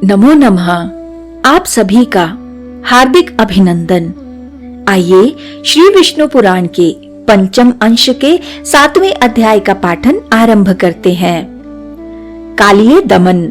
नमो नमः। आप सभी का हार्दिक अभिनंदन। आइए श्री विष्णु पुराण के पंचम अंश के 7वें अध्याय का पाठन आरंभ करते हैं। कालिय दमन।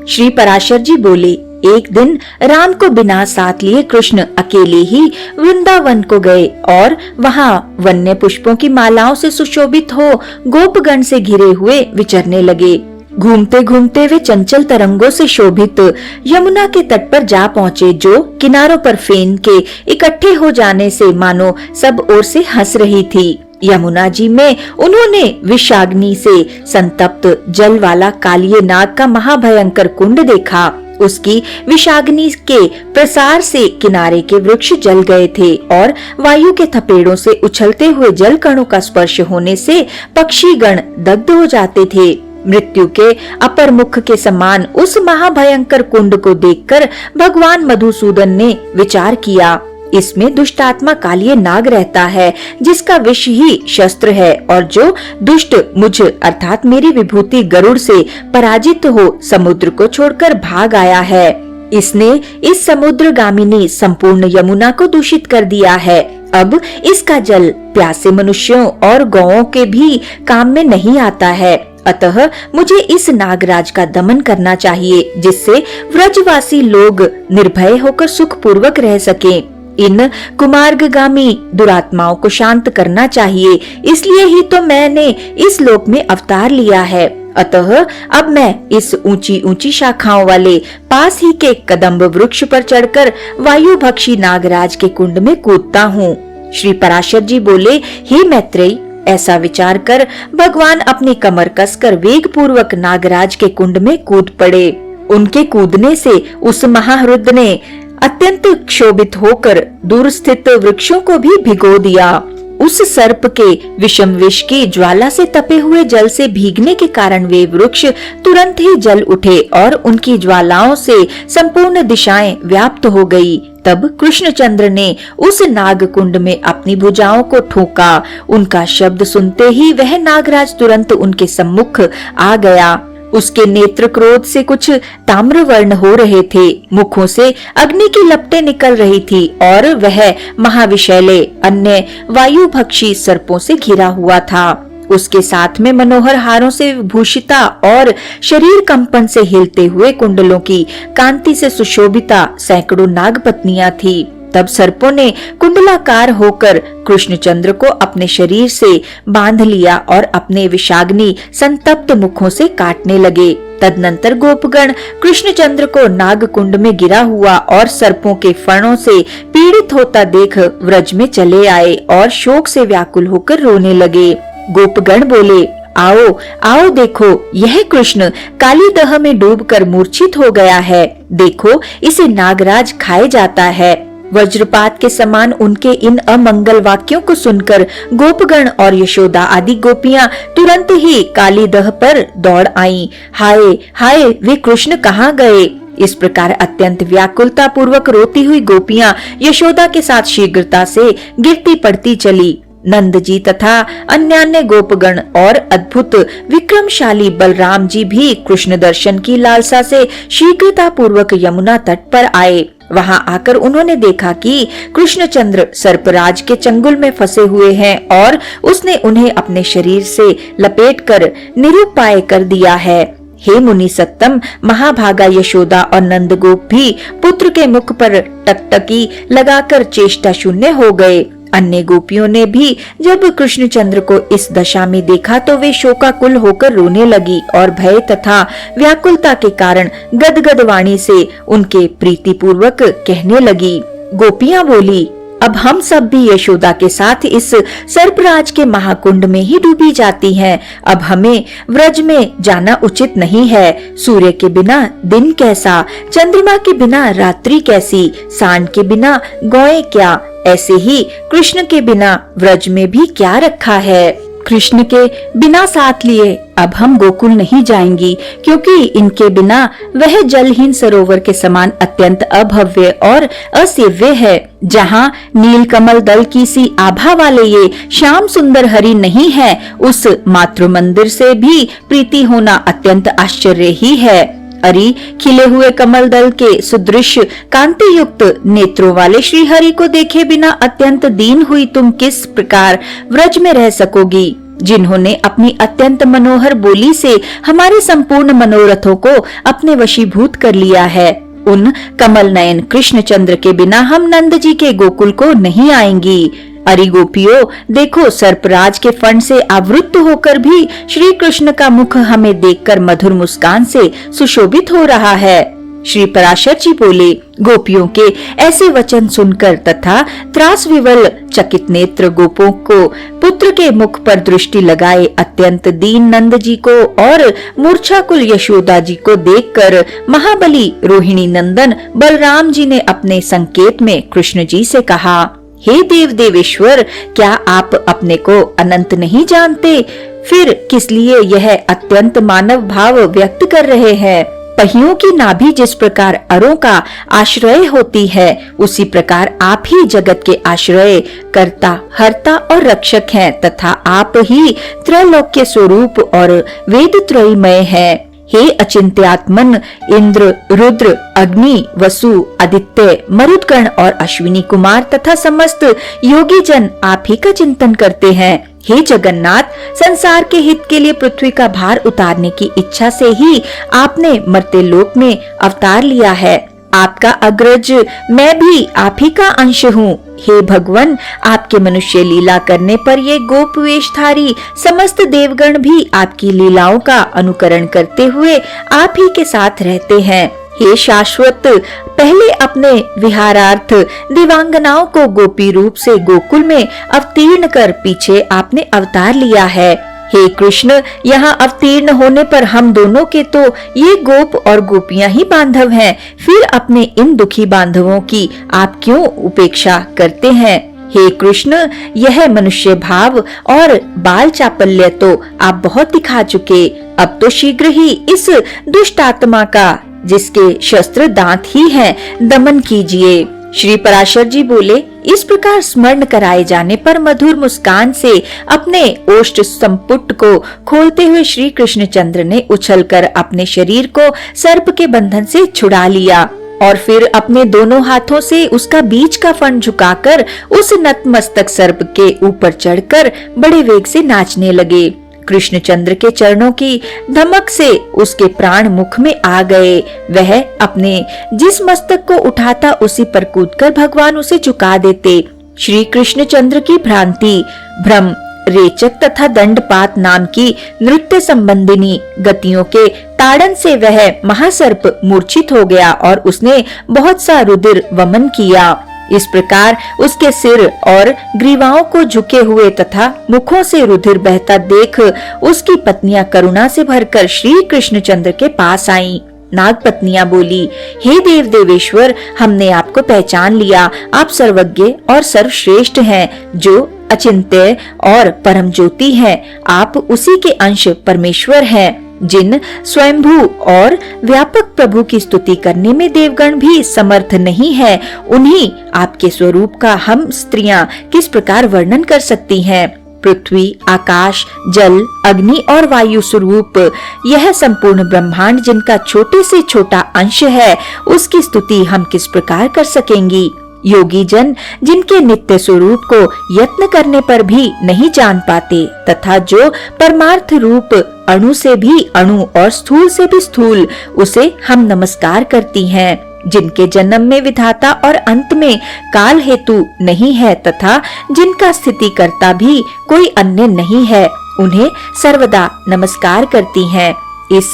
श्री पराशर जी बोले, एक दिन राम को बिना साथ लिए कृष्ण अकेले ही वृंदावन को गए और वहां वन्य पुष्पों की मालाओं से सुशोभित हो गोपगण से घिरे हुए विचरने लगे। घूमते घूमते वे चंचल तरंगों से शोभित यमुना के तट पर जा पहुँचे, जो किनारों पर फेन के इकट्ठे हो जाने से मानो सब ओर से हंस रही थी। यमुना जी में उन्होंने विषाग्नि से संतप्त जल वाला कालिय नाग का महाभयंकर कुंड देखा। उसकी विषाग्नि के प्रसार से किनारे के वृक्ष जल गए थे और वायु के थपेड़ों से उछलते हुए जल कणों का स्पर्श होने से पक्षीगण दग्ध हो जाते थे। मृत्यु के अपर मुख के समान उस महाभयंकर कुंड को देखकर भगवान मधुसूदन ने विचार किया, इसमें दुष्टात्मा कालिय नाग रहता है, जिसका विष ही शस्त्र है और जो दुष्ट मुझ अर्थात मेरी विभूति गरुड़ से पराजित हो समुद्र को छोड़कर भाग आया है। इसने इस समुद्र गामिनी संपूर्ण यमुना को दूषित कर दिया है। अब इसका जल प्यासे मनुष्यों और गौओं के भी काम में नहीं आता है। अतः मुझे इस नागराज का दमन करना चाहिए, जिससे व्रजवासी लोग निर्भय होकर सुख पूर्वक रह सकें। इन कुमार्गगामी दुरात्माओं को शांत करना चाहिए, इसलिए ही तो मैंने इस लोक में अवतार लिया है। अतः अब मैं इस ऊंची ऊंची शाखाओं वाले पास ही के कदम्ब वृक्ष पर चढ़कर वायुभक्षी नागराज के कुंड में कूदता हूँ। श्री पराशर जी बोले, हे मैत्रेयी, ऐसा विचार कर भगवान अपनी कमर कसकर वेग पूर्वक नागराज के कुंड में कूद पड़े। उनके कूदने से उस महारुद्र ने अत्यंत क्षोभित होकर दूर स्थित वृक्षों को भी भिगो दिया। उस सर्प के विषम विष की ज्वाला से तपे हुए जल से भीगने के कारण वे वृक्ष तुरंत ही जल उठे और उनकी ज्वालाओं से संपूर्ण दिशाएं व्याप्त हो गई। तब कृष्णचंद्र ने उस नाग कुंड में अपनी भुजाओं को ठोका। उनका शब्द सुनते ही वह नागराज तुरंत उनके सम्मुख आ गया। उसके नेत्र क्रोध से कुछ ताम्रवर्ण हो रहे थे, मुखों से अग्नि की लपटें निकल रही थी और वह महाविषैले अन्य वायुभक्षी सर्पों से घिरा हुआ था। उसके साथ में मनोहर हारों से भूषिता और शरीर कंपन से हिलते हुए कुंडलों की कांति से सुशोभिता सैकड़ों नागपत्नियां थी। तब सर्पों ने कुंडलाकार होकर कृष्णचंद्र को अपने शरीर से बांध लिया और अपने विषाग्नि संतप्त मुखों से काटने लगे। तदनंतर गोपगण कृष्णचंद्र को नाग कुंड में गिरा हुआ और सर्पों के फणों से पीड़ित होता देख व्रज में चले आए और शोक से व्याकुल होकर रोने लगे। गोपगण बोले, आओ आओ, देखो यह कृष्ण कालीदह में डूबकर मूर्छित हो गया है। देखो इसे नागराज खाए जाता है। वज्रपात के समान उनके इन अमंगल वाक्यों को सुनकर गोपगण और यशोदा आदि गोपियां तुरंत ही कालीदह पर दौड़ आईं। हाय हाय, वे कृष्ण कहाँ गए? इस प्रकार अत्यंत व्याकुलता पूर्वक रोती हुई गोपियां यशोदा के साथ शीघ्रता से गिरती पड़ती चली। नंद जी तथा अन्य गोपगण और अद्भुत विक्रमशाली बलराम जी भी कृष्ण दर्शन की लालसा से शीघ्रता पूर्वक यमुना तट पर आए। वहां आकर उन्होंने देखा कि कृष्णचंद्र सर्पराज के चंगुल में फंसे हुए हैं और उसने उन्हें अपने शरीर से लपेटकर निरुपाय कर दिया है। हे मुनि सत्तम, महाभागा यशोदा और नंदगोप भी पुत्र के मुख पर टकटकी लगाकर चेष्टा शून्य हो गए। अन्य गोपियों ने भी जब कृष्णचंद्र को इस दशा में देखा तो वे शोकाकुल होकर रोने लगी और भय तथा व्याकुलता के कारण गदगद वाणी से उनके प्रीतिपूर्वक कहने लगी। गोपियां बोली, अब हम सब भी यशोदा के साथ इस सर्पराज के महाकुंड में ही डूबी जाती हैं। अब हमें व्रज में जाना उचित नहीं है। सूर्य के बिना दिन कैसा, चंद्रमा के बिना रात्रि कैसी, सांड के बिना गौएं क्या, ऐसे ही कृष्ण के बिना व्रज में भी क्या रखा है। कृष्ण के बिना साथ लिए अब हम गोकुल नहीं जाएंगी, क्योंकि इनके बिना वह जलहीन सरोवर के समान अत्यंत अभव्य और असेव्य है। जहाँ नील कमल दल की सी आभा वाले ये श्याम सुंदर हरि नहीं है, उस मातृ मंदिर से भी प्रीति होना अत्यंत आश्चर्य ही है। अरि खिले हुए कमल दल के सुदृश कांति युक्त नेत्रों वाले श्री हरि को देखे बिना अत्यंत दीन हुई तुम किस प्रकार व्रज में रह सकोगी? जिन्होंने अपनी अत्यंत मनोहर बोली से हमारे संपूर्ण मनोरथों को अपने वशीभूत कर लिया है, उन कमल नयन कृष्णचंद्र के बिना हम नंद जी के गोकुल को नहीं आएंगी। अरे गोपियों, देखो सर्पराज के फण से आवृत्त होकर भी श्री कृष्ण का मुख हमें देखकर मधुर मुस्कान से सुशोभित हो रहा है। श्री पराशर जी बोले, गोपियों के ऐसे वचन सुनकर तथा त्रास विवल चकित नेत्र गोपों को पुत्र के मुख पर दृष्टि लगाए अत्यंत दीन नंद जी को और मूर्छाकुल यशोदा जी को देखकर महाबली रोहिणी नंदन बलराम जी ने अपने संकेत में कृष्ण जी से कहा, हे देव देवेश्वर, क्या आप अपने को अनंत नहीं जानते? फिर किस लिए यह अत्यंत मानव भाव व्यक्त कर रहे हैं? पहियों की नाभि जिस प्रकार अरों का आश्रय होती है, उसी प्रकार आप ही जगत के आश्रय, कर्ता, हर्ता और रक्षक हैं तथा आप ही त्रैलोक्य स्वरूप और वेद त्रयमय हैं। हे अचिंत्यात्मन, इंद्र, रुद्र, अग्नि, वसु, आदित्य, मरुदगण और अश्विनी कुमार तथा समस्त योगी जन आप ही का चिंतन करते हैं। हे जगन्नाथ, संसार के हित के लिए पृथ्वी का भार उतारने की इच्छा से ही आपने मर्त्य लोक में अवतार लिया है। आपका अग्रज मैं भी आप ही का अंश हूँ। हे भगवान, आपके मनुष्य लीला करने पर ये गोप वेशधारी समस्त देवगण भी आपकी लीलाओं का अनुकरण करते हुए आप ही के साथ रहते हैं। हे शाश्वत, पहले अपने विहारार्थ दिवांगनाओं को गोपी रूप से गोकुल में अवतीर्ण कर पीछे आपने अवतार लिया है। हे कृष्ण, यहाँ अवतीर्ण होने पर हम दोनों के तो ये गोप और गोपियां ही बांधव हैं, फिर अपने इन दुखी बांधवों की आप क्यों उपेक्षा करते हैं? हे कृष्ण, यह मनुष्य भाव और बाल चापल्य तो आप बहुत दिखा चुके, अब तो शीघ्र ही इस दुष्ट आत्मा का, जिसके शस्त्र दांत ही हैं, दमन कीजिए। श्री पराशर जी बोले, इस प्रकार स्मरण कराए जाने पर मधुर मुस्कान से अपने ओष्ठ संपुट को खोलते हुए श्री कृष्णचंद्र ने उछलकर अपने शरीर को सर्प के बंधन से छुड़ा लिया और फिर अपने दोनों हाथों से उसका बीच का फण झुकाकर उस नतमस्तक सर्प के ऊपर चढ़कर बड़े वेग से नाचने लगे। कृष्णचंद्र के चरणों की धमक से उसके प्राण मुख में आ गए। वह अपने जिस मस्तक को उठाता उसी पर कूदकर भगवान उसे झुका देते। श्री कृष्णचंद्र की भ्रांति, भ्रम, रेचक तथा दंडपात नाम की नृत्य संबंधिनी गतियों के ताड़न से वह महासर्प मूर्छित हो गया और उसने बहुत सा रुधिर वमन किया। इस प्रकार उसके सिर और ग्रीवाओं को झुके हुए तथा मुखों से रुधिर बहता देख उसकी पत्नियां करुणा से भरकर श्री कृष्णचंद्र के पास आईं। नाग पत्नियां बोली, हे देव देवेश्वर, हमने आपको पहचान लिया। आप सर्वज्ञ और सर्वश्रेष्ठ हैं, जो अचिंत्य और परम ज्योति हैं। आप उसी के अंश परमेश्वर हैं, जिन स्वयंभू और व्यापक प्रभु की स्तुति करने में देवगण भी समर्थ नहीं है, उन्हीं आपके स्वरूप का हम स्त्रियां किस प्रकार वर्णन कर सकती हैं। पृथ्वी, आकाश, जल, अग्नि और वायु स्वरूप यह संपूर्ण ब्रह्मांड जिनका छोटे से छोटा अंश है, उसकी स्तुति हम किस प्रकार कर सकेंगी। योगी जन जिनके नित्य स्वरूप को यत्न करने पर भी नहीं जान पाते तथा जो परमार्थ रूप अणु से भी अणु और स्थूल से भी स्थूल, उसे हम नमस्कार करती हैं। जिनके जन्म में विधाता और अंत में काल हेतु नहीं है तथा जिनका स्थिति करता भी कोई अन्य नहीं है, उन्हें सर्वदा नमस्कार करती हैं। इस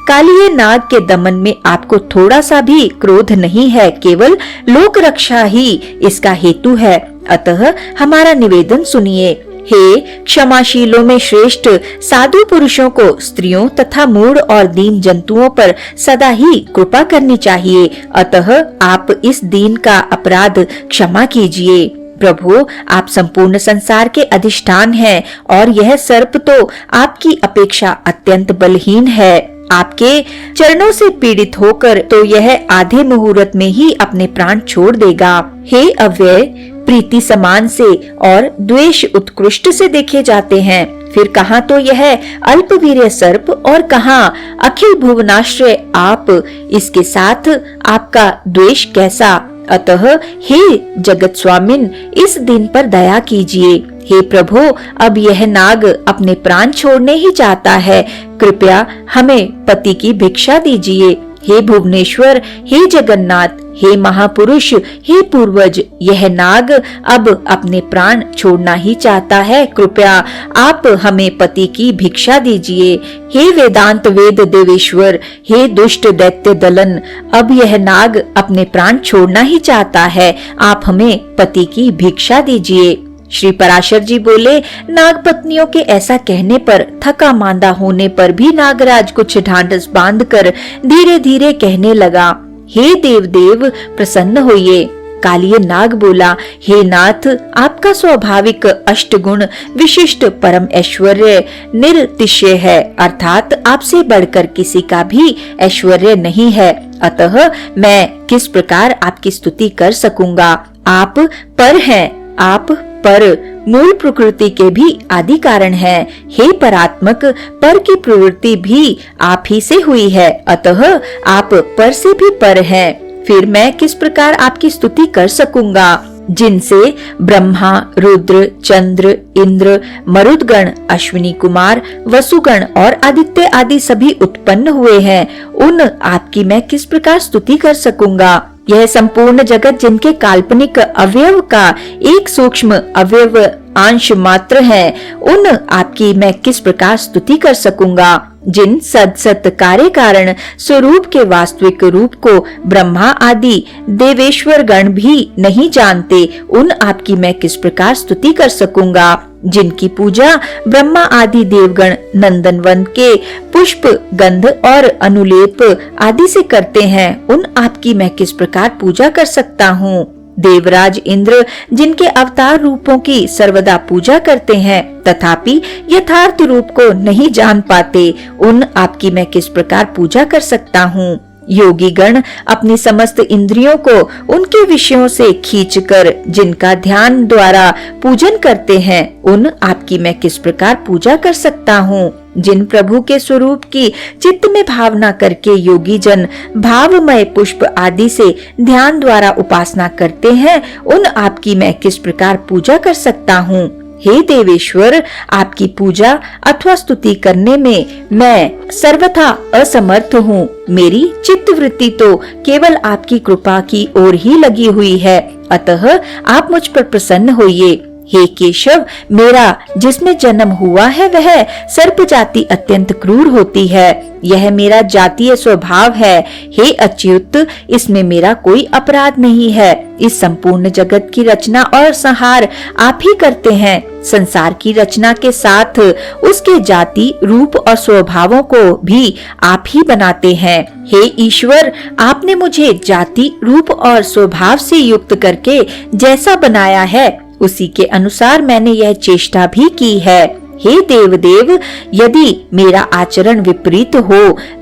कालिये नाग के दमन में आपको थोड़ा सा भी क्रोध नहीं है, केवल लोक रक्षा ही इसका हेतु है। अतः हमारा निवेदन सुनिए। हे क्षमाशीलों में श्रेष्ठ, साधु पुरुषों को स्त्रियों तथा मूढ़ और दीन जंतुओं पर सदा ही कृपा करनी चाहिए। अतः आप इस दीन का अपराध क्षमा कीजिए। प्रभु, आप संपूर्ण संसार के अधिष्ठान हैं और यह सर्प तो आपकी अपेक्षा अत्यंत बलहीन है। आपके चरणों से पीड़ित होकर तो यह आधे मुहूर्त में ही अपने प्राण छोड़ देगा। हे अव्यय, प्रीति समान से और द्वेष उत्कृष्ट से देखे जाते हैं, फिर कहाँ तो यह अल्पवीर्य सर्प और कहाँ अखिल भुवनाश्रय आप, इसके साथ आपका द्वेष कैसा। अतः हे जगत स्वामिन, इस दिन पर दया कीजिए। हे प्रभु, अब यह नाग अपने प्राण छोड़ने ही चाहता है, कृपया हमें पति की भिक्षा दीजिए। हे भुवनेश्वर, हे जगन्नाथ, हे महापुरुष, हे पूर्वज, यह नाग अब अपने प्राण छोड़ना ही चाहता है, कृपया आप हमें पति की भिक्षा दीजिए। हे वेदांत वेद देवेश्वर, हे दुष्ट दैत्य दलन, अब यह नाग अपने प्राण छोड़ना ही चाहता है, आप हमें पति की भिक्षा दीजिए। श्री पराशर जी बोले, नाग पत्नियों के ऐसा कहने पर, थका मांदा होने पर भी नागराज कुछ ढांढस बांधकर धीरे धीरे कहने लगा, हे देव देव प्रसन्न होइए। कालिय नाग बोला, हे नाथ, आपका स्वाभाविक अष्टगुण विशिष्ट परम ऐश्वर्य निरतिशय है, अर्थात आपसे बढ़कर किसी का भी ऐश्वर्य नहीं है, अतः मैं किस प्रकार आपकी स्तुति कर सकूंगा। आप पर हैं, आप पर मूल प्रकृति के भी आदि कारण है। हे परात्मक, पर की प्रवृत्ति भी आप ही से हुई है, अतः आप पर से भी पर हैं। फिर मैं किस प्रकार आपकी स्तुति कर सकूंगा, जिनसे ब्रह्मा, रुद्र, चंद्र, इंद्र, मरुदगण, अश्विनी कुमार, वसुगण और आदित्य आदि सभी उत्पन्न हुए हैं, उन आपकी मैं किस प्रकार स्तुति कर सकूंगा। यह संपूर्ण जगत जिनके काल्पनिक अवयव का एक सूक्ष्म अवयव अंश मात्र है, उन आपकी मैं किस प्रकार स्तुति कर सकूंगा। जिन सद सत कार्य कारण स्वरूप के वास्तविक रूप को ब्रह्मा आदि देवेश्वर गण भी नहीं जानते, उन आपकी मैं किस प्रकार स्तुति कर सकूंगा। जिनकी पूजा ब्रह्मा आदि देवगण नंदनवन के पुष्प, गंध और अनुलेप आदि से करते हैं, उन आपकी मैं किस प्रकार पूजा कर सकता हूँ। देवराज इंद्र जिनके अवतार रूपों की सर्वदा पूजा करते हैं, तथापि यथार्थ रूप को नहीं जान पाते, उन आपकी मैं किस प्रकार पूजा कर सकता हूँ। योगी गण अपनी समस्त इंद्रियों को उनके विषयों से खींचकर जिनका ध्यान द्वारा पूजन करते हैं, उन आपकी मैं किस प्रकार पूजा कर सकता हूँ। जिन प्रभु के स्वरूप की चित्त में भावना करके योगी जन भावमय पुष्प आदि से ध्यान द्वारा उपासना करते हैं, उन आपकी मैं किस प्रकार पूजा कर सकता हूँ। हे देवेश्वर, आपकी पूजा अथवा स्तुति करने में मैं सर्वथा असमर्थ हूँ। मेरी चित्तवृत्ति तो केवल आपकी कृपा की ओर ही लगी हुई है, अतः आप मुझ पर प्रसन्न होइए। हे केशव, मेरा जिसमें जन्म हुआ है वह सर्प जाति अत्यंत क्रूर होती है, यह मेरा जातीय स्वभाव है। हे अच्युत, इसमें मेरा कोई अपराध नहीं है। इस संपूर्ण जगत की रचना और संहार आप ही करते हैं। संसार की रचना के साथ उसके जाति, रूप और स्वभावों को भी आप ही बनाते हैं। हे ईश्वर, आपने मुझे जाति, रूप और स्वभाव से युक्त करके जैसा बनाया है, उसी के अनुसार मैंने यह चेष्टा भी की है। हे देव देव, यदि मेरा आचरण विपरीत हो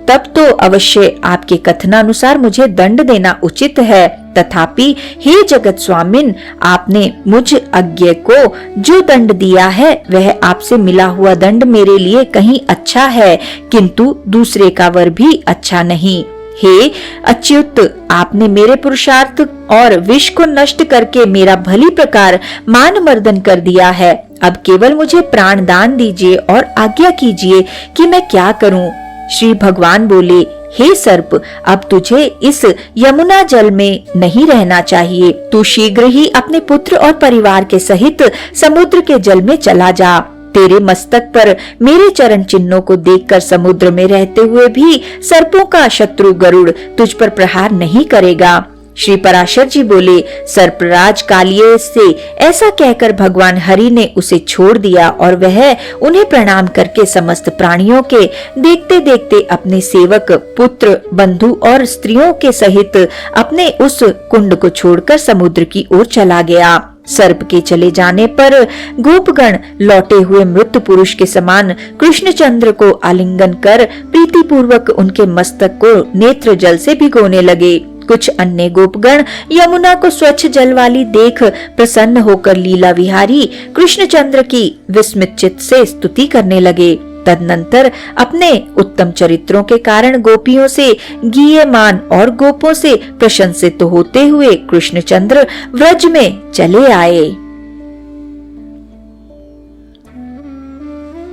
तब तो अवश्य आपके कथनानुसार मुझे दंड देना उचित है, तथापि हे जगत स्वामिन, आपने मुझ अज्ञ को जो दंड दिया है वह आपसे मिला हुआ दंड मेरे लिए कहीं अच्छा है, किंतु दूसरे का वर भी अच्छा नहीं। हे अच्युत, आपने मेरे पुरुषार्थ और विष को नष्ट करके मेरा भली प्रकार मान मर्दन कर दिया है। अब केवल मुझे प्राण दान दीजिए और आज्ञा कीजिए कि मैं क्या करूं। श्री भगवान बोले, हे सर्प, अब तुझे इस यमुना जल में नहीं रहना चाहिए। तू शीघ्र ही अपने पुत्र और परिवार के सहित समुद्र के जल में चला जा। तेरे मस्तक पर मेरे चरण चिन्हों को देखकर समुद्र में रहते हुए भी सर्पों का शत्रु गरुड़ तुझ पर प्रहार नहीं करेगा। श्री पराशर जी बोले, सर्पराज कालिय से ऐसा कहकर भगवान हरि ने उसे छोड़ दिया और वह उन्हें प्रणाम करके समस्त प्राणियों के देखते देखते अपने सेवक, पुत्र, बंधु और स्त्रियों के सहित अपने उस कुंड को छोड़कर समुद्र की ओर चला गया। सर्प के चले जाने पर गोपगण लौटे हुए मृत पुरुष के समान कृष्णचंद्र को आलिंगन कर प्रीतिपूर्वक उनके मस्तक को नेत्र जल से भिगोने लगे। कुछ अन्य गोपगण यमुना को स्वच्छ जल वाली देख प्रसन्न होकर लीला विहारी कृष्णचंद्र की विस्मित चित्त से स्तुति करने लगे। तदनंतर अपने उत्तम चरित्रों के कारण गोपियों से गीयमान और गोपों से प्रशंसित होते हुए कृष्णचंद्र व्रज में चले आए।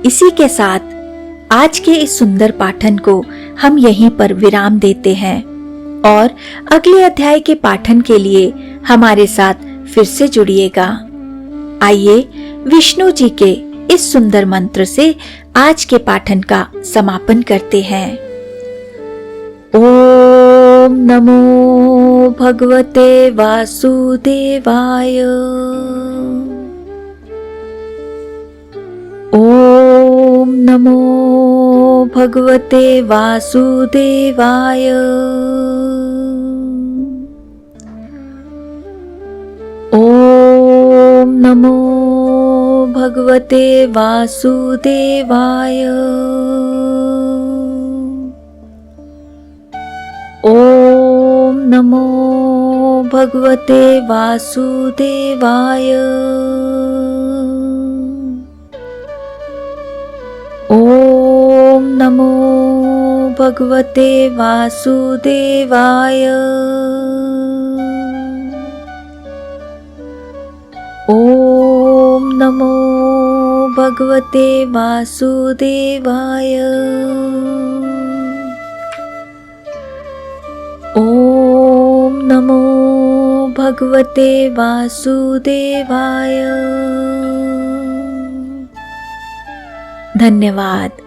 इसी के साथ आज के इस सुंदर पाठन को हम यहीं पर विराम देते हैं और अगले अध्याय के पाठन के लिए हमारे साथ फिर से जुड़िएगा। आइए विष्णु जी के इस सुंदर मंत्र से आज के पाठन का समापन करते हैं। ओम नमो भगवते वासुदेवाय। ओम नमो भगवते वासुदेवाय। ओम नमो भगवते वासुदेवाय। ओम नमो भगवते वासुदेवाय। ओम नमो भगवते वासुदेवाय। ओम नमो भगवते वासुदेवाय। ओम नमो भगवते वासुदेवाय। धन्यवाद।